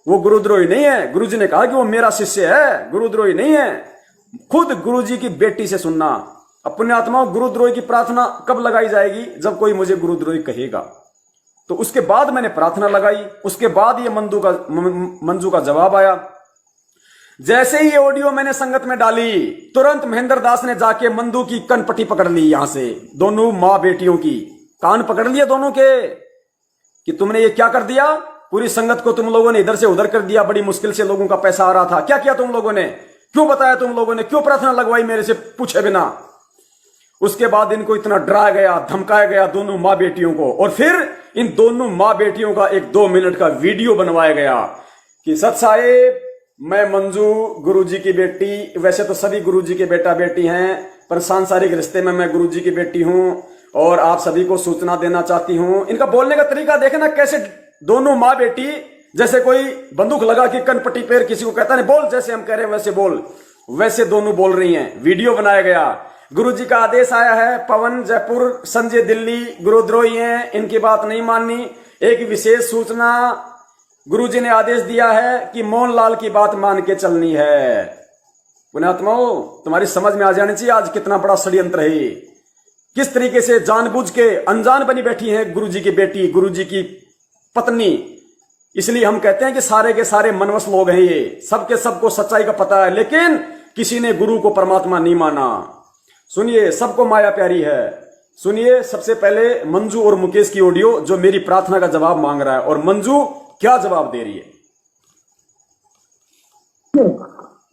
वो गुरुद्रोही नहीं है। गुरुजी ने कहा कि वो मेरा शिष्य है, गुरुद्रोही नहीं है। खुद गुरुजी की बेटी से सुनना। अब पुण्यात्माओं, गुरुद्रोही की प्रार्थना कब लगाई जाएगी? जब कोई मुझे गुरुद्रोही कहेगा। तो उसके बाद मैंने प्रार्थना लगाई, उसके बाद ये मंजू का जवाब आया। जैसे ही ये ऑडियो मैंने संगत में डाली, तुरंत महेंद्र दास ने जाके मंदू की कनपट्टी पकड़ ली, यहां से दोनों मां बेटियों की कान पकड़ लिए दोनों के, कि तुमने ये क्या कर दिया? पूरी संगत को तुम लोगों ने इधर से उधर कर दिया। बड़ी मुश्किल से लोगों का पैसा आ रहा था, क्या किया तुम लोगों ने? क्यों बताया तुम लोगों ने? क्यों प्रार्थना लगवाई मेरे से पूछे बिना? उसके बाद इनको इतना डराया गया, धमकाया गया दोनों मां बेटियों को, और फिर इन दोनों मां बेटियों का एक 2 मिनट का वीडियो बनवाया गया कि सत साहेब, मैं मंजू गुरुजी की बेटी, वैसे तो सभी गुरुजी के बेटा बेटी हैं, पर सांसारिक रिश्ते में मैं गुरुजी की बेटी हूं और आप सभी को सूचना देना चाहती हूं। इनका बोलने का तरीका देखना, कैसे दोनों मां बेटी जैसे कोई बंदूक लगा के कनपट्टी पर किसी को कहता नहीं बोल, जैसे हम कह रहे हैं वैसे बोल, वैसे दोनों बोल रही हैं। वीडियो बनाया गया। गुरुजी का आदेश आया है, पवन जयपुर, संजय दिल्ली गुरुद्रोही हैं, इनकी बात नहीं माननी। एक विशेष सूचना, गुरुजी ने आदेश दिया है कि मोहनलाल की बात मान के चलनी है। पुण्यात्माओं, तुम्हारी समझ में आ जानी चाहिए आज कितना बड़ा षड्यंत्र है, किस तरीके से जानबूझ के अनजान बनी बैठी है गुरुजी की बेटी, गुरुजी की पत्नी। इसलिए हम कहते हैं कि सारे के सारे मनवस लोग हैं ये, सबके सबको सच्चाई का पता है, लेकिन किसी ने गुरु को परमात्मा नहीं माना। सुनिए, सबको माया प्यारी है। सुनिए सबसे पहले मंजू और मुकेश की ऑडियो, जो मेरी प्रार्थना का जवाब मांग रहा है, और मंजू क्या जवाब दे रही है।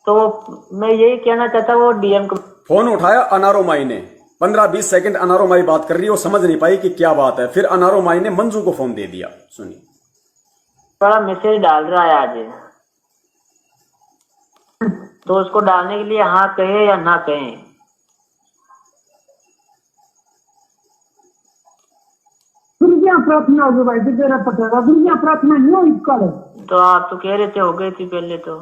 तो मैं यही कहना चाहता हूँ, वो डीएम को फोन उठाया अनारो माई ने, 15-20 सेकंड अनारो माई बात कर रही है, वो समझ नहीं पाई कि क्या बात है। फिर अनारो माई ने मंजू को फोन दे दिया। सुनिए, बड़ा मैसेज डाल रहा है आज, तो उसको डालने के लिए हाँ कहे या ना कहे। गुरुजिया प्रार्थना हो गई भाई, तेरा पता गुरुजिया प्रार्थना नहीं हुई कल। तो आप तो कह रहे थे हो गई थी पहले तो।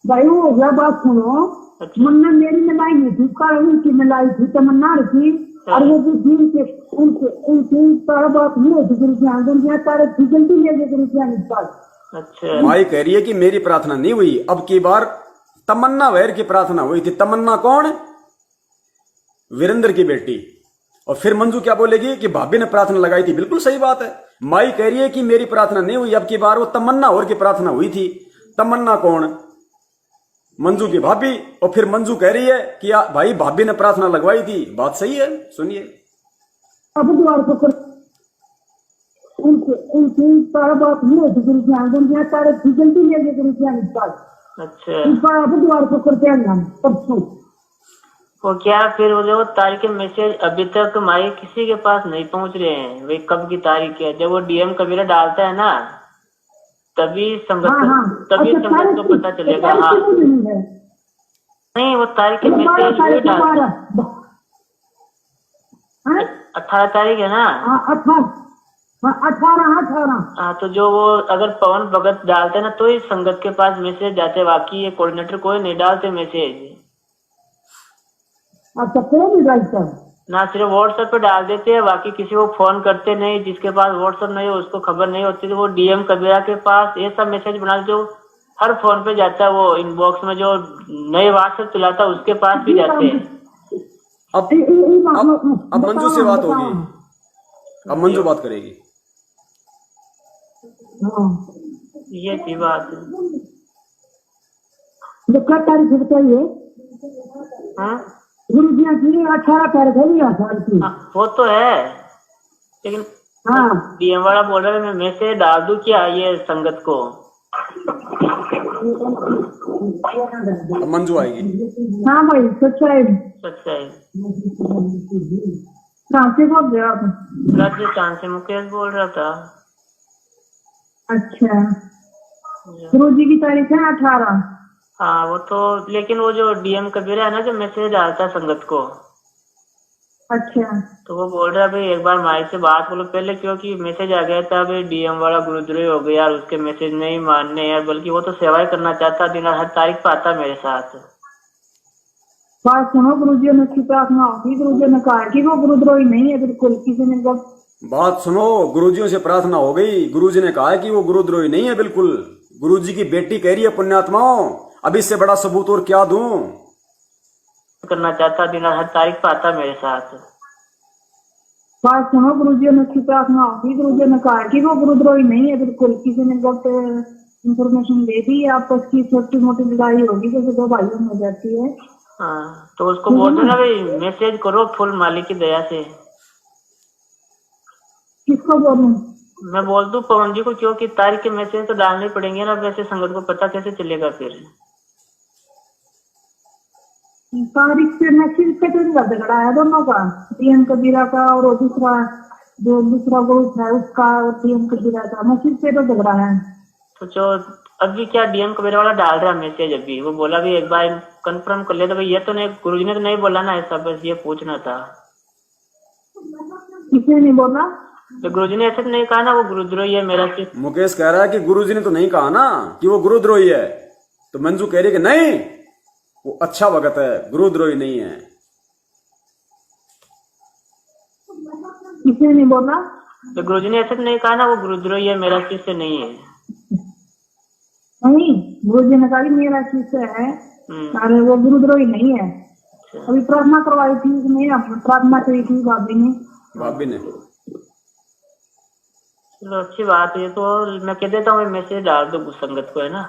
भाई वो हो गया, बात सुनो। अच्छा। मन में मेरी मिलाई नहीं थी, कल उनकी मिलाई थी, तमन्ना रखी, और वो भी दिन के उनकी तारा बात नहीं होती। गुरुजिया तारे जल्दी ले गए गुरुजिया निकाल। अच्छा। माई कह रही है कि मेरी प्रार्थना नहीं हुई, अब की बार तमन्ना वैर की प्रार्थना हुई थी। तमन्ना कौन? वीरेंद्र की बेटी। और फिर मंजू क्या बोलेगी कि भाभी ने प्रार्थना लगाई थी। बिल्कुल सही बात है। माई कह रही है कि मेरी प्रार्थना नहीं हुई, अब की बार वो तमन्ना और की प्रार्थना हुई थी। तमन्ना कौन? मंजू की भाभी। और फिर मंजू कह रही है कि भाई भाभी ने प्रार्थना लगवाई थी। बात सही है। सुनिए, अब द्वार को कर उनकी तारा बात नहीं होती। गुरुजिया तारे जल्दी ले गए गुरुजिया निकाल। अच्छा। अब द्वार को करते हैं परसों। वो क्या फिर वो जो तारीख के मैसेज अभी तक हमारे किसी के पास नहीं पहुंच रहे हैं, वे कब की तारीख है। जब वो डीएम कबीरा डालता है ना, तभी संगत तभी संगत को पता चलेगा। हाँ नहीं, वो तारीख के मैसेज 18 तारीख है ना। 18। हाँ, तो जो वो अगर पवन भगत डालते ना तो ही संगत के पास मैसेज जाते। बाकी ये कोऑर्डिनेटर कोई नहीं डालते मैसेज। अच्छा, कोई नहीं डालता ना, सिर्फ व्हाट्सएप पे डाल देते हैं, बाकी किसी को फोन करते नहीं। जिसके पास व्हाट्सएप नहीं है उसको खबर नहीं होती। तो वो डीएम कबीरा के पास ये सब मैसेज बना जो हर फोन पे जाता है, वो इनबॉक्स में जो नए व्हाट्सएप चलाता है उसके पास भी जाते हैं। अब मंजू से बात होगी। अब मंजू बात करेगी। ये थी बात। तारीख बताइए। हाँ, गुरुजिया की 18 तारीख है। वो तो है, लेकिन हाँ, डीएम वाला बोल रहा है मैं मैसेज डाल दूं क्या ये संगत को। अब मंजू आएगी। हाँ भाई, सच्चाई सच्चाई। कहाँ से बोल रहे हो आप? राजस्थान से मुकेश बोल रहा था। अच्छा, गुरुजी की तारीख है 18। हाँ वो तो, लेकिन वो जो डीएम कबीरा है ना, जो मैसेज डालता है संगत को, अच्छा, तो वो बोल रहा है भाई एक बार माई से बात बोलो पहले, क्योंकि मैसेज आ गया था भाई डीएम वाला गुरुद्रोही हो गया यार, उसके मैसेज नहीं मानने यार, बल्कि वो तो सेवाएं करना चाहता, दिन हर तारीख पे आता मेरे साथ। बात सुनो, गुरुजी ने की प्रार्थना होगी। गुरुजी ने कहा कि वो गुरुद्रोही नहीं है बिल्कुल। किसी ने जब बात सुनो, गुरुजियों से प्रार्थना हो गई। गुरुजी ने कहा कि वो गुरुद्रोही नहीं है बिल्कुल। गुरुजी की बेटी कह रही है पुण्यात्माओं, अब इससे बड़ा सबूत और क्या दूं। करना चाहता दिन हर तारीख पर आता मेरे साथ। बात सुनो, गुरुजी ने की प्रार्थना होगी। गुरुजी ने कहा कि वो गुरुद्रोही नहीं है बिल्कुल। किसी ने गलत इंफॉर्मेशन दे दी, आपस की छोटी मोटी लड़ाई होगी जैसे दो भाइयों में हो जाती है। हाँ, तो उसको बोल दो ना भाई, मैसेज करो फुल मालिक की दया से। किसको बोलूं? मैं बोल दूं पवन जी को, क्योंकि तारीख के मैसेज तो डालने पड़ेंगे ना, वैसे संगत को पता कैसे चलेगा फिर। तारीख से मैसेज पे तो झगड़ा है दोनों का, डीएम कबीरा का और वो दूसरा ग्रुप है उसका, और डीएम कबीरा का मैसेज पे तो झगड़ा है। तो जो अभी क्या डीएम कबीरा वाला डाल रहा मैसेज, अभी वो बोला भी एक बार कंफर्म कर ले। तो भाई ये तो नहीं, गुरुजी ने तो नहीं बोला ना ऐसा, बस ये पूछना था। किसने नहीं बोला? तो गुरुजी ने ऐसे तो नहीं कहा ना वो गुरुद्रोही है मेरा शिष्य। मुकेश कह रहा है कि गुरुजी ने तो नहीं कहा ना कि वो गुरुद्रोही है। तो मंजू कह रही है कि नहीं, वो अच्छा भगत है, गुरुद्रोही नहीं है। किसने नहीं बोला? तो गुरुजी ने ऐसे तो नहीं कहा ना वो गुरुद्रोही है मेरा शिष्य नहीं है। नहीं, गुरुजी ने कहा कि मेरा शिष्य है, अरे वो गुरुद्रोही नहीं है। अभी प्रार्थना करवाई थी उसने, प्रार्थना करी थी भाभी ने। चलो अच्छी बात है। तो मैं कह देता हूँ मैसेज डाल दो संगत को, है ना।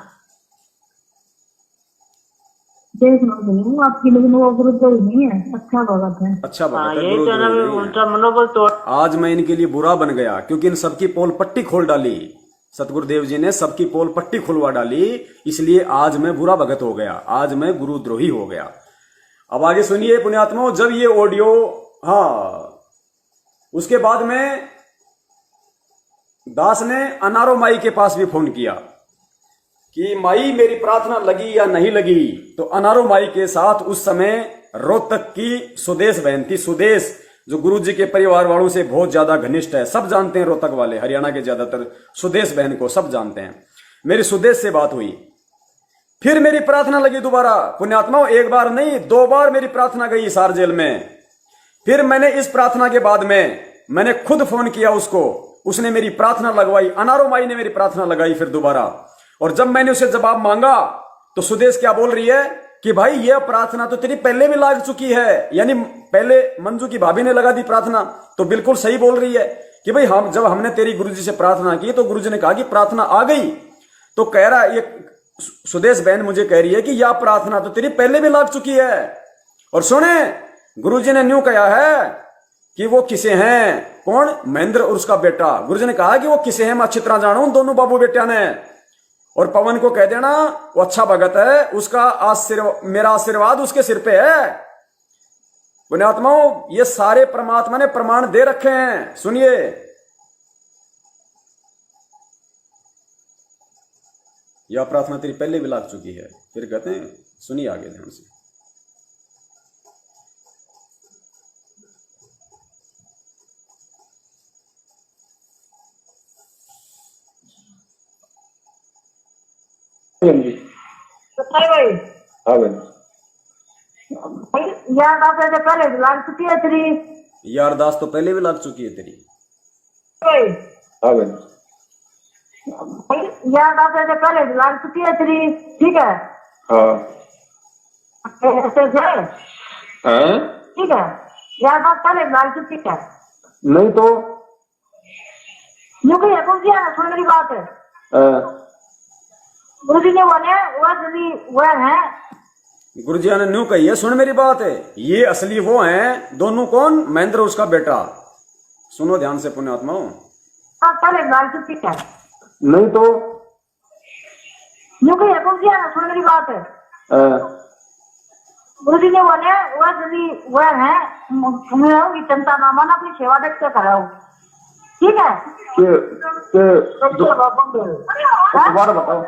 देख लो आपकी, लेकिन वो गुरुद्रोही नहीं है, अच्छा भगत है। अच्छा भगत है, यही तो ना, गुरुद्रोही नहीं है। उनका मनोबल तोड़। आज मैं इनके लिए बुरा बन गया क्योंकि इन सबकी पोल पट्टी खोल डाली। सतगुरुदेव जी ने सबकी पोल पट्टी खुलवा डाली, इसलिए आज मैं बुरा भगत हो गया, आज मैं गुरुद्रोही हो गया। अब आगे सुनिए पुण्यात्माओं, जब ये ऑडियो, हाँ, उसके बाद में दास ने अनारो माई के पास भी फोन किया कि माई मेरी प्रार्थना लगी या नहीं लगी। तो अनारो माई के साथ उस समय रोहतक की सुदेश बहन थी। सुदेश जो गुरुजी के परिवार वालों से बहुत ज्यादा घनिष्ठ है, सब जानते हैं रोहतक वाले, हरियाणा के ज्यादातर सुदेश बहन को सब जानते हैं। मेरी सुदेश से बात हुई, फिर मेरी प्रार्थना लगी दोबारा। पुण्यात्माओं, एक बार नहीं 2 बार मेरी प्रार्थना गई हिसार जेल में। फिर मैंने इस प्रार्थना के बाद में मैंने खुद फोन किया उसको, उसने मेरी प्रार्थना लगवाई, अनारो माई ने मेरी प्रार्थना लगाई फिर दोबारा। और जब मैंने उसे जवाब मांगा तो सुदेश क्या बोल रही है कि भाई यह प्रार्थना तो तेरी पहले भी लाग चुकी है, यानी पहले मंजू की भाभी ने लगा दी प्रार्थना। तो बिल्कुल सही बोल रही है कि भाई हम जब हमने तेरी गुरुजी से प्रार्थना की तो गुरुजी ने कहा कि प्रार्थना आ गई। तो कह रहा ये सुदेश बहन मुझे कह रही है कि यह प्रार्थना तो तेरी पहले भी लाग चुकी है। और सुने, गुरुजी ने न्यू कहा है कि वो किसे हैं, कौन, महेंद्र और उसका बेटा। गुरुजी ने कहा कि वो किसे हैं मैं अच्छी तरह जानू, दोनों बाबू बेटिया ने। और पवन को कह देना वो अच्छा भगत है, उसका मेरा आशीर्वाद उसके सिर पे है। पुण्यात्माओं, ये सारे परमात्मा ने प्रमाण दे रखे हैं, सुनिए। यह प्रार्थना तेरी पहले भी लाग चुकी है। फिर कहते हैं, सुनिए आगे ध्यान से। भाई हाँ भाई, यार बात है, पहले लाग चुकी है तेरी। यह अरदास तो पहले भी लाग चुकी है तेरी। भाई हाँ भाई, यार बात है, पहले लाग चुकी है तेरी, ठीक है। हाँ हाँ, ठीक है, यार बात पहले लाग चुकी है। नहीं तो यूं कहीं कौन सी सुन मेरी बात है। गुरुजी ने बोले वह है। गुरुजी ने न्यू कही है, सुन मेरी बात है, ये असली वो हैं दोनों। कौन? महेंद्र उसका बेटा। सुनो ध्यान से पुण्यात्माओं। पहले लाग चुकी है। नहीं तो यूं कहीं कौन सी सुन मेरी बात है। गुरुजी ने बोले वह है, मैं चिंता ना माना, अपनी सेवा देख के कराओ, ठीक है। दोबारा बताओ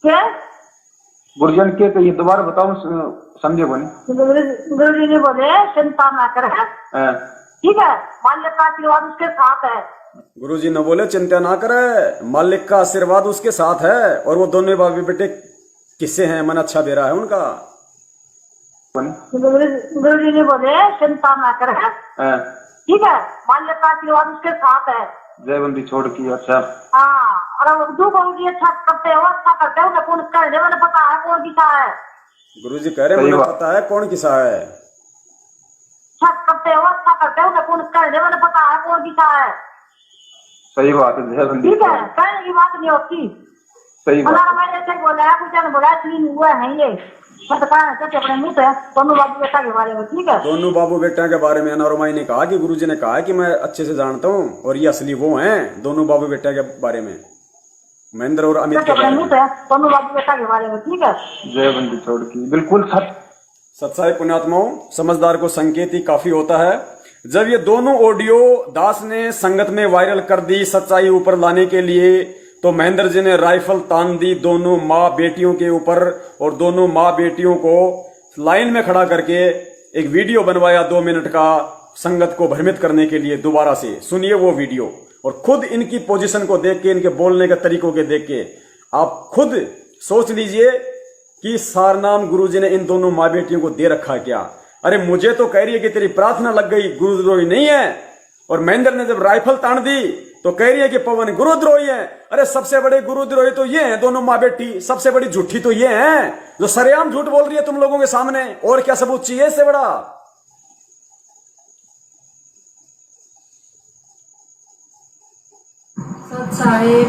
क्या गुरुजन के, तो ये दोबारा बताओ, समझे को नहीं। गुरुजी ने बोले चिंता ना करे, ठीक है, मालिक का आशीर्वाद उसके साथ है। गुरुजी ने बोले चिंता ना करे, मालिक का आशीर्वाद उसके साथ है। और वो दोनों बाबी बेटे किससे हैं, मन अच्छा दे रहा है उनका। गुरुजी ने बोले चिंता ना करे, ठीक है, मान्यता आशीर्वाद उसके साथ है। जय बंदी छोड़ की। अच्छा हाँ, और जो बोलती अच्छा करते हो, अच्छा करते हो, उन्हें कौन करने मैंने पता है कौन किसा है। गुरुजी कह रहे हैं सही मुझे बात। पता है कौन किसा है। अच्छा करते हो, अच्छा करते हो, उन्हें कौन करने मैंने पता है कौन किसा है। सही बात है, जय बंदी ठीक है, छोड़। कहने की बात नहीं होती। सही बात हमारा मैंने ऐसे बोला है, कुछ ने बोला इसलिए हुआ है ये बस कहना चाहते अपने मुंह पे दोनों बाबू बेटा के बारे में। ठीक है, दोनों बाबू बेटा के बारे में नौरमाई ने कहा कि गुरुजी ने कहा कि मैं अच्छे से जानता हूँ और ये असली वो हैं दोनों बाबू बेटा के बारे में, महेंद्र और अमित के अपने बारे मुंह में। पे दोनों बाबू बेटा के बारे में। ठीक है, जय बंदी छोड़ की, बिल्कुल सच। सत्साई पुण्यात्माओं, समझदार को संकेत ही काफी होता है। जब ये दोनों ऑडियो दास ने संगत में वायरल कर दी सच्चाई ऊपर लाने के लिए, तो महेंद्र जी ने राइफल तान दी दोनों माँ बेटियों के ऊपर और दोनों माँ बेटियों को लाइन में खड़ा करके एक वीडियो बनवाया 2 मिनट का संगत को भ्रमित करने के लिए। दोबारा से सुनिए वो वीडियो और खुद इनकी पोजीशन को देख के, इनके बोलने के तरीकों के देख के आप खुद सोच लीजिए कि सारनाम गुरुजी ने इन दोनों माँ बेटियों को दे रखा है क्या। अरे मुझे तो कह रही है कि तेरी प्रार्थना लग गई, गुरुद्रोही नहीं है। और महेंद्र ने जब राइफल तान दी तो कह रही है कि पवन गुरुद्रोही है। अरे सबसे बड़े गुरुद्रोही तो ये हैं दोनों माँ बेटी, सबसे बड़ी झूठी तो ये हैं जो सरेआम झूठ बोल रही है तुम लोगों के सामने। और क्या सबूत चाहिए इससे बड़ा। सत साहेब,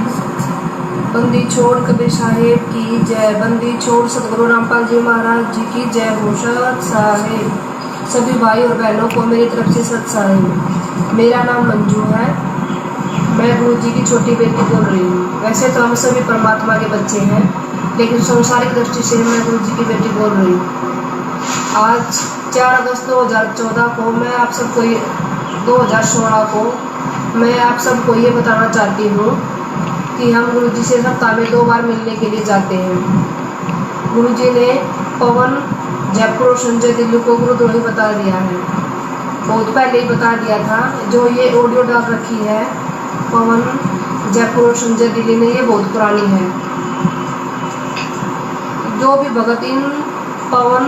बंदी छोड़ कबीर साहेब की जय। बंदी छोड़ सतगुरु रामपाल जी महाराज जी की जय हो। सत साहेब, सभी भाई और बहनों को मेरी तरफ से सत साहेब। मेरा नाम मंजू है, मैं गुरु जी की छोटी बेटी बोल रही हूँ। वैसे तो हम सभी परमात्मा के बच्चे हैं, लेकिन संसारिक दृष्टि से मैं गुरु जी की बेटी बोल रही हूँ। आज 4 अगस्त 2014 को मैं आप सबको 2016 को मैं आप सबको ये बताना चाहती हूँ कि हम गुरुजी से सप्ताह में 2 बार मिलने के लिए जाते हैं। गुरुजी ने पवन जयपुर और संजय दिल्ली को गुरुद्रोही बता दिया है, बहुत पहले ही बता दिया था। जो ये ऑडियो डाल रखी है पवन जयपुर और संजय दिल्ली ने, ये बहुत पुरानी है। जो भी भगत इन पवन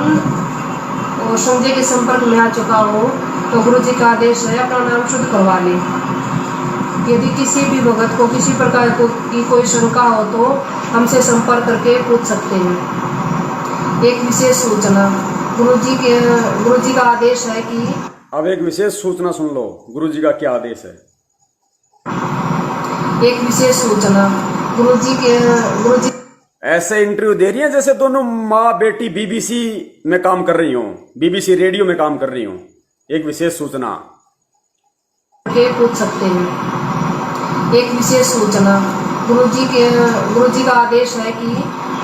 और संजय के संपर्क में आ चुका हो तो गुरुजी का आदेश है अपना नाम शुद्ध करवा ले। यदि किसी भी भगत को किसी प्रकार की कोई शंका हो तो हमसे संपर्क करके पूछ सकते हैं। एक विशेष सूचना, गुरुजी का आदेश है कि अब एक विशेष सूचना सुन लो, गुरुजी का क्या आदेश है। एक विशेष सूचना, गुरुजी ऐसे इंटरव्यू दे रही है जैसे दोनों माँ बेटी बीबीसी में काम कर रही हो, बीबीसी रेडियो में काम कर रही हो। एक विशेष सूचना के पूछ सकते हैं। एक विशेष सूचना, गुरुजी का आदेश है कि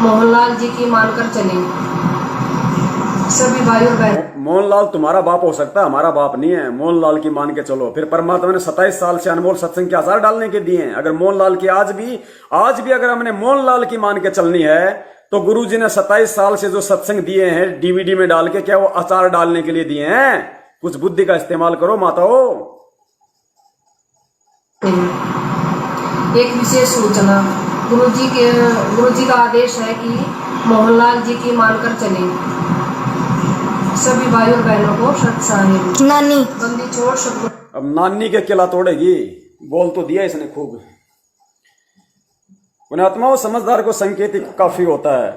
मोहनलाल जी की मानकर चलें। सभी भाई और बहन, मोहनलाल तुम्हारा बाप हो सकता है, हमारा बाप नहीं है। मोहनलाल की मान के चलो। फिर परमात्मा ने 27 साल से अनमोल सत्संग के आसार डालने के दिए हैं। अगर मोहनलाल की आज भी अगर हमने मोहनलाल की मान के चलनी है तो गुरुजी ने 27 साल से जो सत्संग दिए हैं डीवीडी में डाल के, क्या वो अचार डालने के लिए दिए हैं? कुछ बुद्धि का इस्तेमाल करो माताओं। एक विशेष सूचना, गुरुजी का आदेश है कि मोहनलाल जी की मानकर चलें। सभी भाई और बहनों को सत साहेब। नानी बंदी छोड़ सतगुरु। अब नानी के किला तोड़ेगी, बोल तो दिया इसने खूब। पुण्यात्माओं, समझदार को संकेत ही काफी होता है।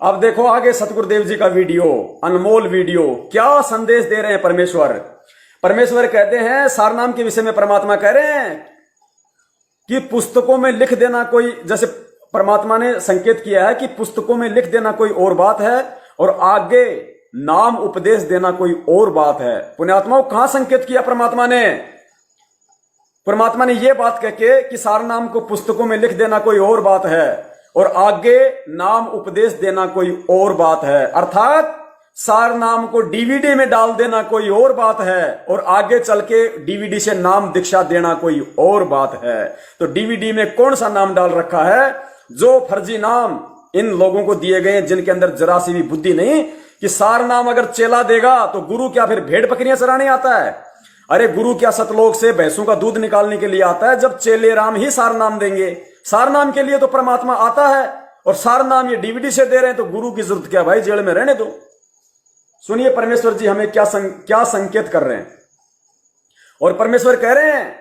अब देखो आगे सतगुरुदेव जी का वीडियो, अनमोल वीडियो, क्या संदेश दे रहे हैं परमेश्वर कहते हैं सारनाम के विषय में परमात्मा कह रहे हैं कि पुस्तकों में लिख देना कोई, जैसे परमात्मा ने संकेत किया है कि पुस्तकों में लिख देना कोई और बात है और आगे नाम उपदेश देना कोई और बात है। पुण्यात्माओं, कहां संकेत किया परमात्मा ने? परमात्मा ने यह बात कह के कि सारनाम को पुस्तकों में लिख देना कोई और बात है और आगे नाम उपदेश देना कोई और बात है। अर्थात सारनाम को डीवीडी में डाल देना कोई और बात है और आगे चल के डीवीडी से नाम दीक्षा देना कोई और बात है। तो डीवीडी में कौन सा नाम डाल रखा है? जो फर्जी नाम इन लोगों को दिए गए जिनके अंदर जरा सी भी बुद्धि नहीं कि सारनाम अगर चेला देगा तो गुरु क्या फिर भेड़ बकरियां चराने आता है? अरे गुरु क्या सतलोक से भैंसों का दूध निकालने के लिए आता है? जब चेले राम ही सारनाम देंगे। सारनाम के लिए तो परमात्मा आता है और सारनाम ये डीवीडी से दे रहे हैं तो गुरु की जरूरत क्या भाई, जेल में रहने दो। सुनिए परमेश्वर जी हमें क्या संकेत कर रहे हैं। और परमेश्वर कह रहे हैं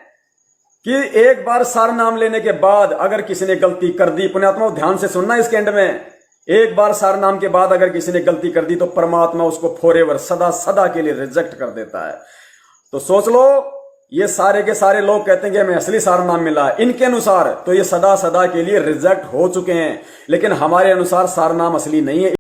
कि एक बार सार नाम लेने के बाद अगर किसी ने गलती कर दी, पुण्यात्मा ध्यान से सुनना इसके एंड में, एक बार सार नाम के बाद अगर किसी ने गलती कर दी तो परमात्मा उसको फॉरएवर सदा सदा के लिए रिजेक्ट कर देता है। तो सोच लो, ये सारे के सारे लोग कहते हैं कि हमें असली सार नाम मिला, इनके अनुसार तो ये सदा सदा के लिए रिजेक्ट हो चुके हैं, लेकिन हमारे अनुसार सार नाम असली नहीं है।